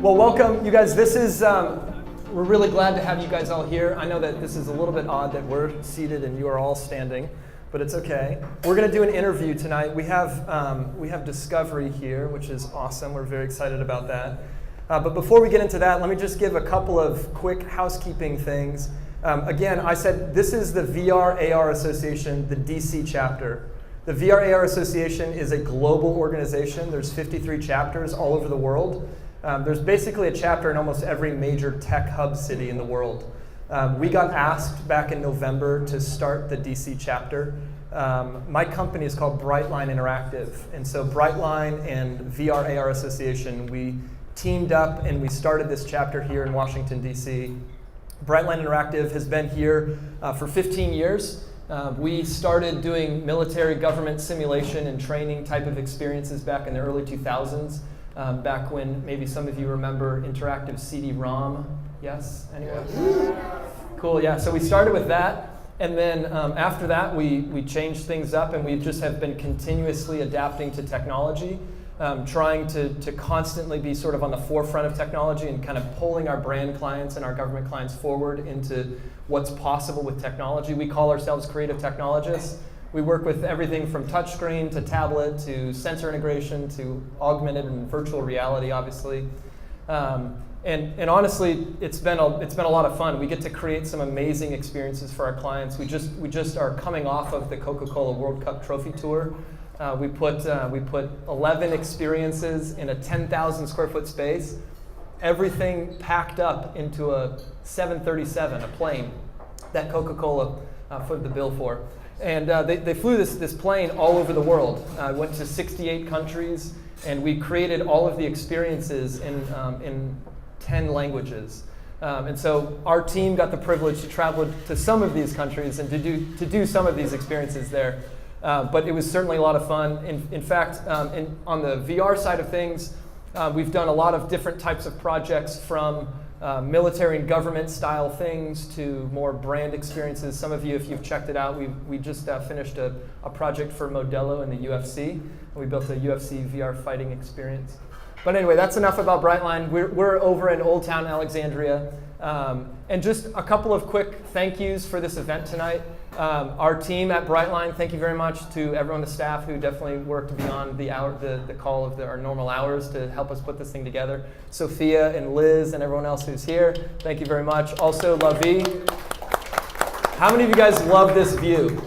Well, welcome, you guys. This is, we're really glad to have you guys all here. I know that this is a little bit odd that we're seated and you are all standing, but it's okay. We're going to do an interview tonight. We have Discovery here, which is awesome. We're very excited about that. But before we get into that, let me just give a couple of quick housekeeping things. Again, I said this is the VRARA Association, the DC chapter. The VRARA Association is a global organization. There's 53 chapters all over the world. There's basically a chapter in almost every major tech hub city in the world. We got asked back in November to start the DC chapter. My company is called Brightline Interactive. And so Brightline and VRARA Association, we teamed up and we started this chapter here in Washington, DC. Brightline Interactive has been here for 15 years. We started doing military government simulation and training type of experiences back in the early 2000s, back when maybe some of you remember interactive CD-ROM. Yes? Anyone? Cool, yeah. So we started with that, and then after that we changed things up, and we just have been continuously adapting to technology, trying to constantly be sort of on the forefront of technology and kind of pulling our brand clients and our government clients forward into what's possible with technology. We call ourselves creative technologists. We work with everything from touchscreen to tablet to sensor integration to augmented and virtual reality, obviously. And honestly, it's been a lot of fun. We get to create some amazing experiences for our clients. We just are coming off of the Coca-Cola World Cup Trophy Tour. We put 11 experiences in a 10,000 square foot space, everything packed up into a 737, a plane that Coca-Cola footed the bill for. And they flew this plane all over the world. Went to 68 countries, and we created all of the experiences in 10 languages. And so our team got the privilege to travel to some of these countries and to do some of these experiences there. But it was certainly a lot of fun. In fact, on the VR side of things, we've done a lot of different types of projects, from military and government style things to more brand experiences. Some of you, if you've checked it out, we just finished a project for Modelo in the UFC. And we built a UFC VR fighting experience. But anyway, that's enough about Brightline. We're over in Old Town Alexandria. And just a couple of quick thank yous for this event tonight. Our team at Brightline, thank you very much to everyone, the staff, who definitely worked beyond the call of our normal hours to help us put this thing together. Sophia and Liz and everyone else who's here, thank you very much. Also, Lavi. How many of you guys love this view?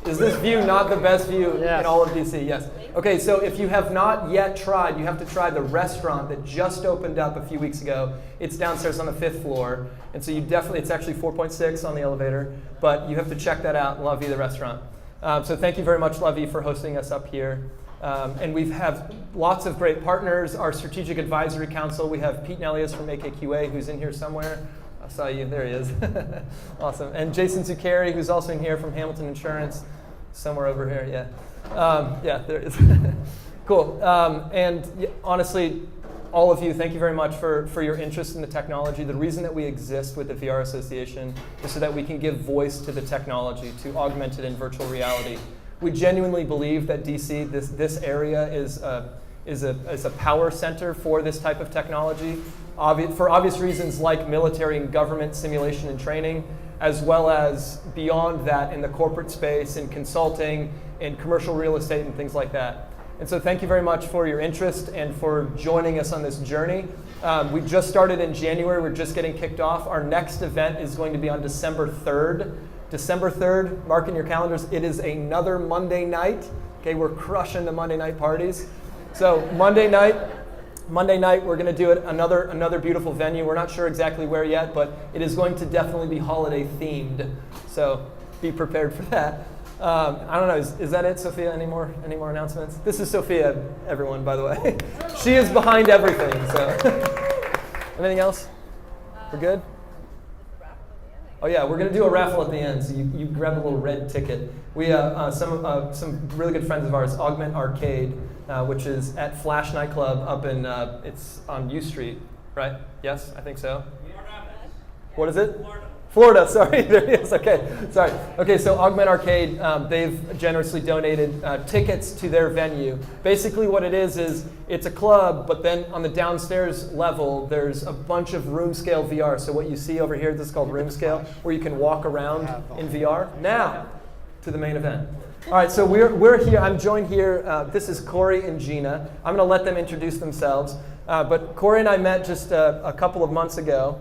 Is this view not the best view in all of DC? Yes. Okay, so if you have not yet tried, you have to try the restaurant that just opened up a few weeks ago. It's downstairs on the 5th floor. And so it's actually 4.6 on the elevator, but you have to check that out, Lovey, the restaurant. So thank you very much, Lovey, for hosting us up here. And we have lots of great partners. Our Strategic Advisory Council, we have Pete Nellius from AKQA, who's in here somewhere. I saw you, there he is. Awesome. And Jason Zuccari, who's also in here from Hamilton Insurance, somewhere over here, yeah, there it is. Cool. And honestly, all of you, thank you very much for your interest in the technology. The reason that we exist with the VR Association is so that we can give voice to the technology, to augmented and virtual reality. We genuinely believe that DC, this area is a power center for this type of technology, for obvious reasons like military and government simulation and training, as well as beyond that in the corporate space, in consulting, in commercial real estate and things like that. And so thank you very much for your interest and for joining us on this journey. We just started in January. We're just getting kicked off. Our next event is going to be on December 3rd. December 3rd, mark in your calendars. It is another Monday night. Okay, we're crushing the Monday night parties. So Monday night, we're going to do it another beautiful venue. We're not sure exactly where yet, but it is going to definitely be holiday themed. So be prepared for that. I don't know, is that it, Sophia? Any more announcements? This is Sophia, everyone, by the way. She is behind everything, so. Anything else? We're good? Oh yeah, we're going to do a raffle at the end, so you grab a little red ticket. We some really good friends of ours, Augment Arcade, which is at Flash Nightclub up in, it's on U Street, right? Yes, I think so. What is it? Florida, sorry. There it is. Okay, sorry. Okay, so Augment Arcade, they've generously donated tickets to their venue. Basically what it is it's a club, but then on the downstairs level, there's a bunch of room scale VR. So what you see over here, this is called room scale, where you can walk around in VR. Now, to the main event. All right, so we're here. I'm joined here. This is Corey and Gina. I'm going to let them introduce themselves. But Corey and I met just a couple of months ago.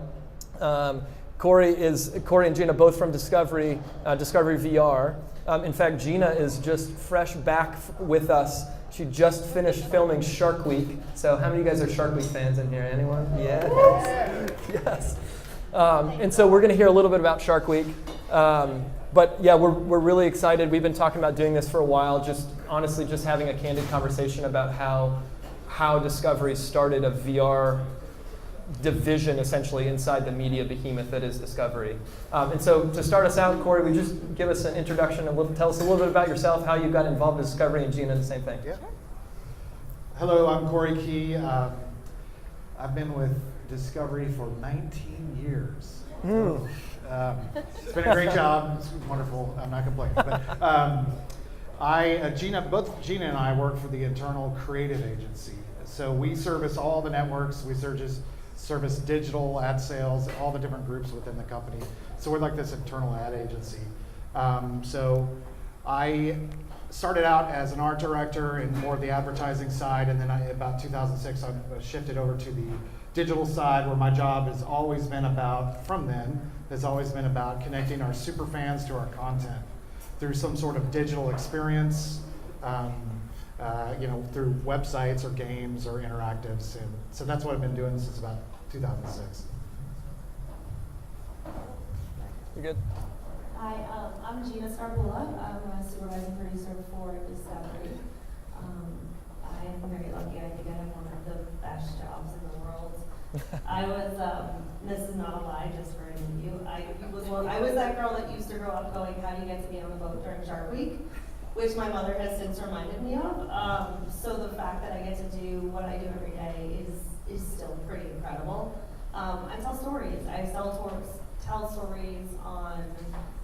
Corey and Gina both from Discovery VR. In fact, Gina is just fresh back with us. She just finished filming Shark Week. So how many of you guys are Shark Week fans in here? Anyone? Yes. Yes. And so we're going to hear a little bit about Shark Week. But yeah, we're really excited. We've been talking about doing this for a while, just honestly just having a candid conversation about how Discovery started a VR division essentially inside the media behemoth that is Discovery. And so to start us out, Corey, would you just give us an introduction, tell us a little bit about yourself, how you got involved in Discovery, and Gina, the same thing. Yeah. Hello, I'm Corey Key. I've been with Discovery for 19 years. It's been a great job. It's wonderful. I'm not complaining. But both Gina and I work for the internal creative agency. So we service all the networks. We service digital ad sales, all the different groups within the company. So we're like this internal ad agency. So I started out as an art director in more of the advertising side, and then about 2006, I shifted over to the digital side, where my job has always been about connecting our super fans to our content through some sort of digital experience, through websites or games or interactives. And so that's what I've been doing since about 2006. You good? Hi, I'm Gina Scarbula. I'm a supervising producer for Discovery. I am very lucky. I think I have one of the best jobs in the world. I was, this is not a lie, just for any of you. I was that girl that used to grow up going, how do you get to be on the boat during Shark Week? Which my mother has since reminded me of. So the fact that I get to do what I do every day is still pretty incredible. I tell stories. I tell stories on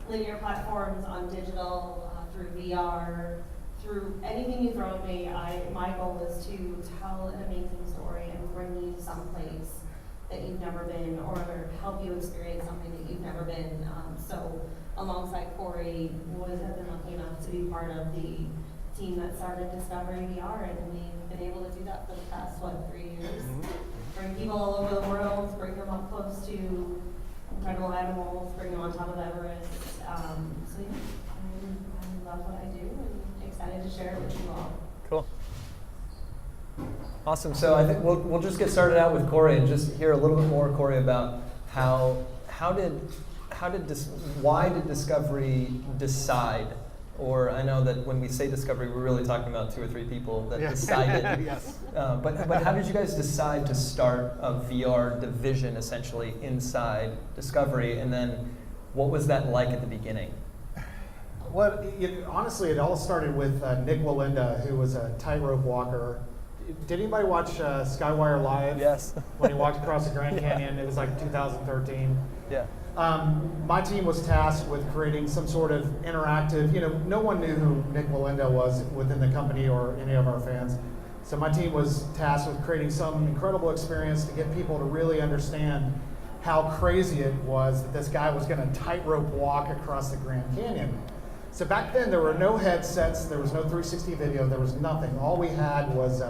linear platforms, on digital, through VR, through anything you throw at me. My goal is to tell an amazing story and bring you someplace that you've never been, or help you experience something that you've never been. So alongside Corey, have been lucky enough to be part of the team that started Discovery VR, and we've been able to do that for the past, 3 years? Bring people all over the world, bring them up close to incredible animals, bring them on top of Everest. So yeah, I love what I do, and excited to share it with you all. Cool. Awesome. So I think we'll just get started out with Corey and just hear a little bit more, Corey, about why did Discovery decide? Or I know that when we say Discovery, we're really talking about 2 or 3 people that decided. Yes. But how did you guys decide to start a VR division essentially inside Discovery? And then what was that like at the beginning? Well, honestly, it all started with Nick Walinda, who was a tightrope walker. Did anybody watch Skywire Live? Yes. When he walked across the Grand Canyon, it was like 2013. Yeah. My team was tasked with creating some sort of interactive, no one knew who Nick Walinda was within the company or any of our fans. So my team was tasked with creating some incredible experience to get people to really understand how crazy it was that this guy was going to tightrope walk across the Grand Canyon. So back then there were no headsets, there was no 360 video, there was nothing. All we had was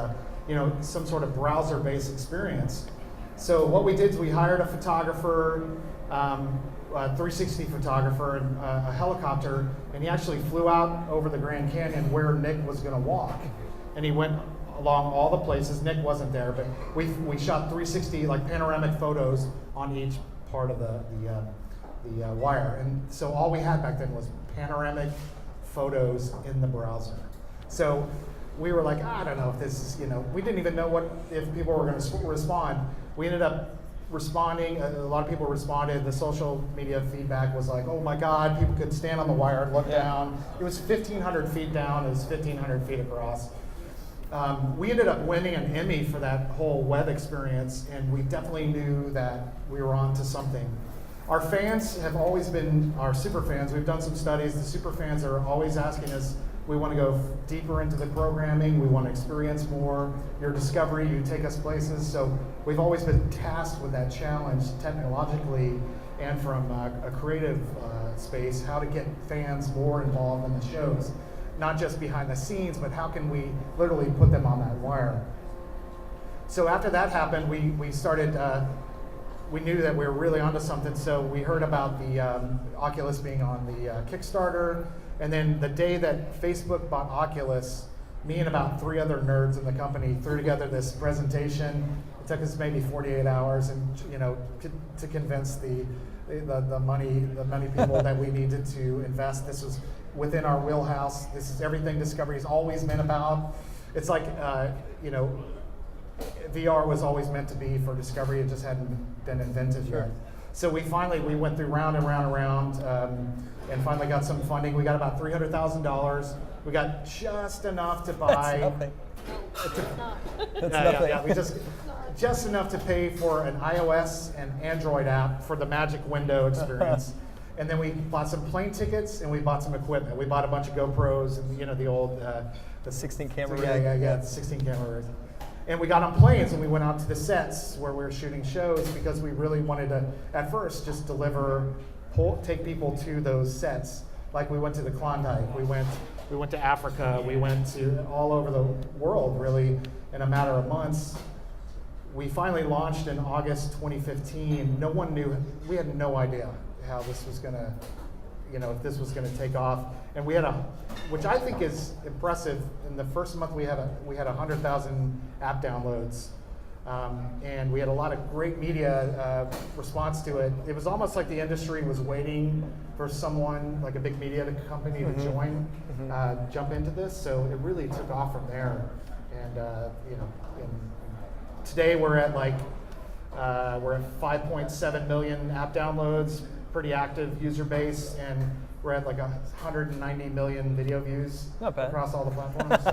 some sort of browser-based experience. So what we did is we hired a photographer, a 360 photographer, and a helicopter, and he actually flew out over the Grand Canyon where Nick was going to walk. And he went along all the places. Nick wasn't there, but we shot 360 panoramic photos on each part of the wire. And so all we had back then was panoramic photos in the browser. So we were like, I don't know if this is, we didn't even know if people were going to respond. We ended up responding. A lot of people responded. The social media feedback was like, oh my God, people could stand on the wire and look down. It was 1,500 feet down. It was 1,500 feet across. We ended up winning an Emmy for that whole web experience, and we definitely knew that we were on to something. Our fans have always been our super fans. We've done some studies. The super fans are always asking us, we want to go deeper into the programming. We want to experience more. Your discovery, you take us places. So we've always been tasked with that challenge technologically and from a creative space, how to get fans more involved in the shows. Not just behind the scenes, but how can we literally put them on that wire? So after that happened, we started, we knew that we were really onto something, so we heard about the Oculus being on the Kickstarter, and then the day that Facebook bought Oculus, me and about 3 other nerds in the company threw together this presentation. It took us maybe 48 hours, and to convince the money people that we needed to invest. This was within our wheelhouse. This is everything Discovery's always been about. It's like VR was always meant to be for Discovery. It just hadn't been invented yet. So we went through round and round and round, and finally got some funding. We got about $300,000. We got just enough to buy. That's nothing. That's nothing. Yeah, we just enough to pay for an iOS and Android app for the Magic Window experience. And then we bought some plane tickets and we bought some equipment. We bought a bunch of GoPros and the old the 16 camera rig. Yeah, the 16 camera rig. And we got on planes and we went out to the sets where we were shooting shows because we really wanted to, at first, just take people to those sets. Like we went to the Klondike, we went to Africa, we went to all over the world really in a matter of months. We finally launched in August 2015. No one knew, we had no idea how this was gonna, if this was gonna take off. And we had which I think is impressive, in the first month we had 100,000 app downloads. And we had a lot of great media response to it. It was almost like the industry was waiting for someone, like a big media company to join, jump into this. So it really took off from there. And today we're at we're at 5.7 million app downloads, pretty active user base, and we're at 190 million video views across all the platforms.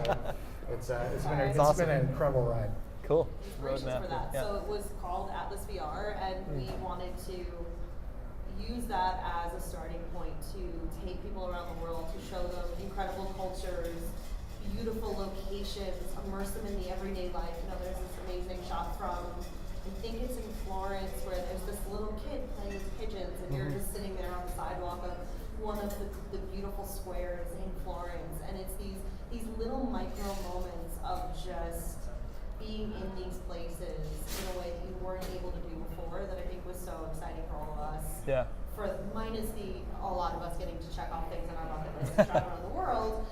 So it's been an incredible ride. Cool. Roadmap for that. Yeah. So it was called Atlas VR, and we wanted to use that as a starting point to take people around the world, to show them incredible cultures, beautiful locations, immerse them in the everyday life. There's this amazing shot from, I think it's in Florence, where there's this little kid playing with pigeons, and you're just sitting there on the sidewalk of one of the beautiful squares in Florence, and it's these little micro moments of just being in these places in a way that you weren't able to do before, that I think was so exciting for all of us. Yeah. Minus a lot of us getting to check off things on our bucket list and travel around the world,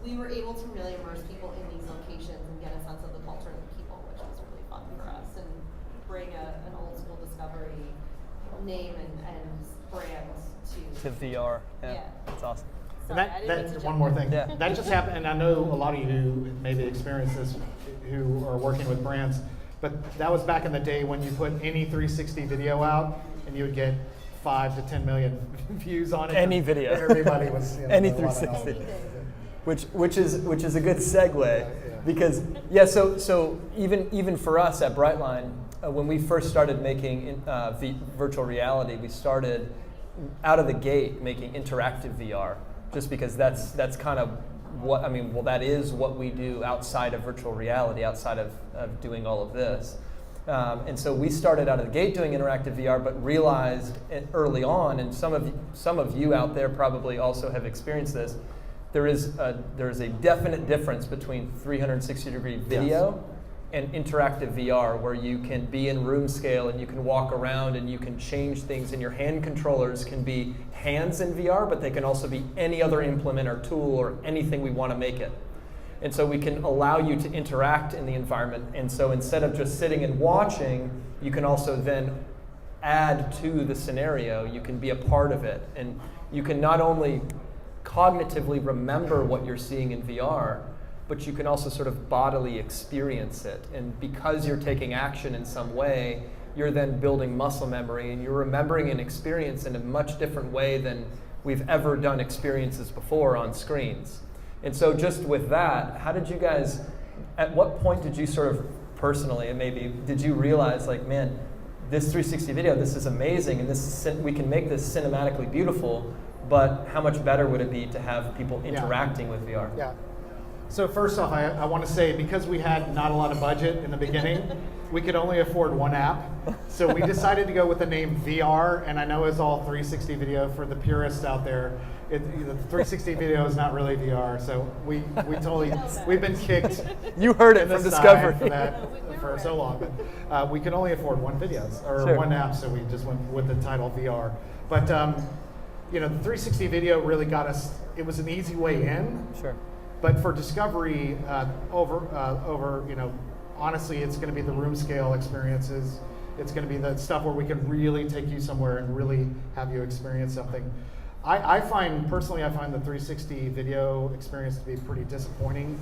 we were able to really immerse people in these locations and get a sense of the culture and the people, which was really fun for us, and bring an old school Discovery name and brand to VR. Yeah. That's awesome. And that one more thing. Yeah. That just happened, and I know a lot of you who maybe experienced this, who are working with brands, but that was back in the day when you put any 360 video out, and you would get 5 to 10 million views on it. Any video. Everybody was any 360. Which is a good segue, because so even for us at Brightline, when we first started making virtual reality, we started out of the gate making interactive VR. Just because that's kind of that is what we do outside of virtual reality, outside of doing all of this. And so we started out of the gate doing interactive VR, but realized early on, and some of you out there probably also have experienced this, there is a definite difference between 360-degree video and interactive VR, where you can be in room scale and you can walk around and you can change things, and your hand controllers can be hands in VR, but they can also be any other implement or tool or anything we want to make it. And so we can allow you to interact in the environment. And so instead of just sitting and watching, you can also then add to the scenario. You can be a part of it. And you can not only cognitively remember what you're seeing in VR, but you can also sort of bodily experience it. And because you're taking action in some way, you're then building muscle memory, and you're remembering an experience in a much different way than we've ever done experiences before on screens. And so just with that, how did you guys, at what point did you sort of personally, and maybe, did you realize, man, this 360 video, this is amazing, and we can make this cinematically beautiful, but how much better would it be to have people interacting with VR? Yeah. So first off, I want to say, because we had not a lot of budget in the beginning, we could only afford one app. So we decided to go with the name VR, and I know it's all 360 video for the purists out there. The 360 video is not really VR, so we totally, we've been kicked. You heard it from Discovery. For that for so long, but we could only afford one one app, so we just went with the title VR. But you know, the 360 video really got us. It was an easy way in. Sure. But for Discovery, you know, honestly, it's going to be the room scale experiences. It's going to be the stuff where we can really take you somewhere and really have you experience something. I find, personally, the 360 video experience to be pretty disappointing